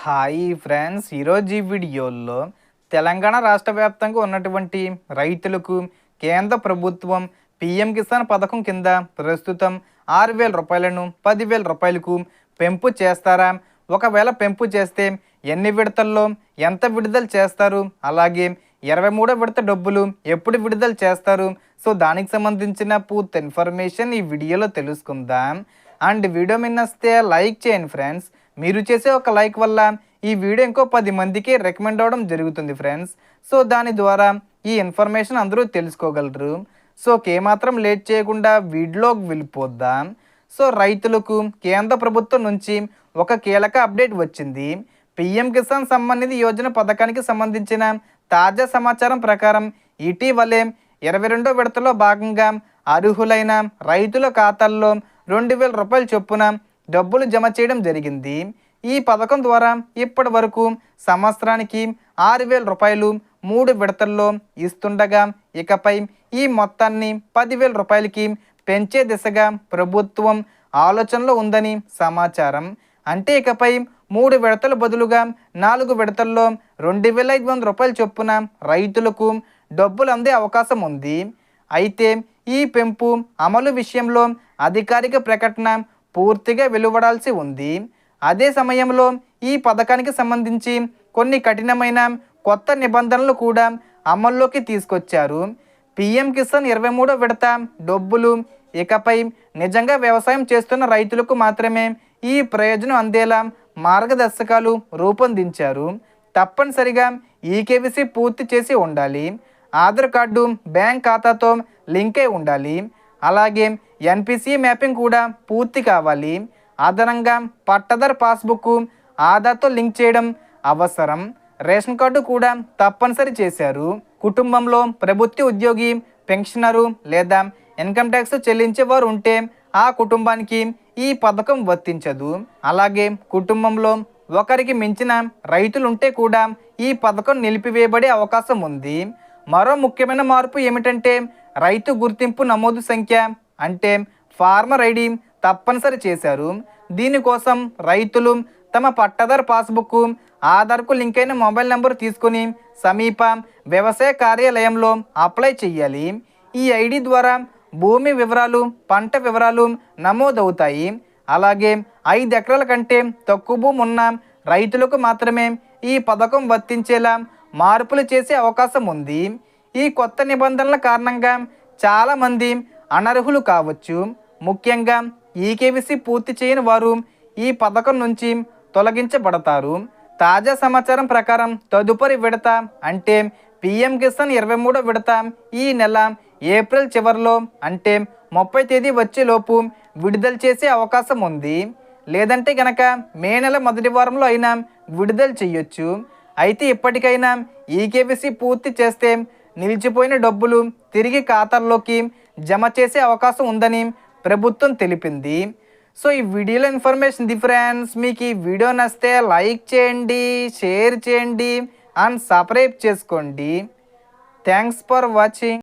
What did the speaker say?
Hi friends, ఈరోజు ఈ వీడియోలో తెలంగాణ రాష్ట్ర వ్యాప్తంగా ఉన్నటువంటి రైతులకు కేంద్ర ప్రభుత్వం పిఎం కిసాన్ పథకం కింద ప్రస్తుతం 6,000 రూపాయలను 10,000 రూపాయలకు పెంపు చేస్తారా? ఒకవేళ పెంపు చేస్తే ఎన్ని విడతల్లో ఎంత విడుదల చేస్తారు? అలాగే 23వ విడత డబ్బులు ఎప్పుడు విడుదల చేస్తారు? సో దానికి సంబంధించిన పూర్తి ఇన్ఫర్మేషన్ ఈ వీడియోలో తెలుసుకుందాం. అండ్ వీడియో మిన్నస్తే లైక్ చేయండి ఫ్రెండ్స్. మీరు చేసే ఒక లైక్ వల్ల ఈ వీడియో ఇంకో 10 మందికి రికమెండ్ అవ్వడం జరుగుతుంది ఫ్రెండ్స్. సో దాని ద్వారా ఈ ఇన్ఫర్మేషన్ అందరూ తెలుసుకోగలరు. సో ఏమాత్రం లేట్ చేయకుండా వీడియోకి వెళ్ళిపోద్దాం. సో రైతులకు కేంద్ర ప్రభుత్వం నుంచి ఒక కీలక అప్డేట్ వచ్చింది. పిఎం కిసాన్ సమ్మాన్ నిధి యోజన పథకానికి సంబంధించిన తాజా సమాచారం ప్రకారం ఇటీవలే 22వ విడతలో భాగంగా అర్హులైన రైతుల ఖాతాల్లో 2,000 రూపాయల చొప్పున డబ్బులు జమ చేయడం జరిగింది. ఈ పథకం ద్వారా ఇప్పటి వరకు సంవత్సరానికి 6,000 రూపాయలు 3 విడతల్లో ఇస్తుండగా ఇకపై ఈ మొత్తాన్ని 10,000 రూపాయలకి పెంచే దిశగా ప్రభుత్వం ఆలోచనలో ఉందని సమాచారం. అంటే ఇకపై 3 విడతల బదులుగా 4 విడతల్లో 2,500 రూపాయల చొప్పున రైతులకు డబ్బులు అందే అవకాశం ఉంది. అయితే ఈ పెంపు అమలు విషయంలో అధికారిక ప్రకటన పూర్తిగా వెలువడాల్సి ఉంది. అదే సమయంలో ఈ పథకానికి సంబంధించి కొన్ని కఠినమైన కొత్త నిబంధనలు కూడా అమల్లోకి తీసుకొచ్చారు. పిఎం కిసాన్ 23వ విడత డబ్బులు ఇకపై నిజంగా వ్యవసాయం చేస్తున్న రైతులకు మాత్రమే ఈ ప్రయోజనం అందేలా మార్గదర్శకాలు రూపొందించారు. తప్పనిసరిగా ఈకేవీసీ పూర్తి చేసి ఉండాలి. ఆధార్ కార్డు బ్యాంక్ ఖాతాతో లింక్ అయి ఉండాలి. అలాగే ఎన్పిసి మ్యాపింగ్ కూడా పూర్తి కావాలి. అదనంగా పట్టాదారు పాస్బుక్ ఆధార్తో లింక్ చేయడం అవసరం. రేషన్ కార్డు కూడా తప్పనిసరి చేశారు. కుటుంబంలో ప్రభుత్వ ఉద్యోగి, పెన్షనరు లేదా ఇన్కమ్ ట్యాక్స్ చెల్లించేవారు ఉంటే ఆ కుటుంబానికి ఈ పథకం వర్తించదు. అలాగే కుటుంబంలో ఒకరికి మించిన రైతులుంటే కూడా ఈ పథకం నిలిపివేయబడే అవకాశం ఉంది. మరో ముఖ్యమైన మార్పు ఏమిటంటే రైతు గుర్తింపు నమోదు సంఖ్య అంటే ఫార్మర్ ఐడి తప్పనిసరి చేశారు. దీనికోసం రైతులు తమ పట్టాదారు పాస్బుక్, ఆధార్కు లింక్ అయిన మొబైల్ నెంబర్ తీసుకుని సమీప వ్యవసాయ కార్యాలయంలో అప్లై చేయాలి. ఈ ఐడి ద్వారా భూమి వివరాలు, పంట వివరాలు నమోదవుతాయి. అలాగే 5 ఎకరాల కంటే తక్కువ భూమి ఉన్న రైతులకు మాత్రమే ఈ పథకం వర్తించేలా మార్పులు చేసే అవకాశం ఉంది. ఈ కొత్త నిబంధనల కారణంగా చాలామంది అనర్హులు కావచ్చు. ముఖ్యంగా ఈకేవీసీ పూర్తి చేయని వారు ఈ పథకం నుంచి తొలగించబడతారు. తాజా సమాచారం ప్రకారం తదుపరి విడత అంటే పిఎం కిసాన్ 23వ విడత ఈ నెల ఏప్రిల్ చివరిలో అంటే 30 తేదీ వచ్చేలోపు విడుదల చేసే అవకాశం ఉంది. లేదంటే కనుక మే నెల మొదటి వారంలో అయినా విడుదల చేయొచ్చు. అయితే ఇప్పటికైనా ఈకేవీసీ పూర్తి చేస్తే నిలిచిపోయిన డబ్బులు తిరిగి ఖాతాల్లోకి జమ చేసే అవకాశం ఉందని ప్రభుత్వం తెలిపింది. సో ఈ వీడియోలో ఇన్ఫర్మేషన్ ఫ్రెండ్స్. మీకు ఈ వీడియో నచ్చితే లైక్ చేయండి, షేర్ చేయండి అండ్ సబ్స్క్రైబ్ చేసుకోండి. Thanks for watching.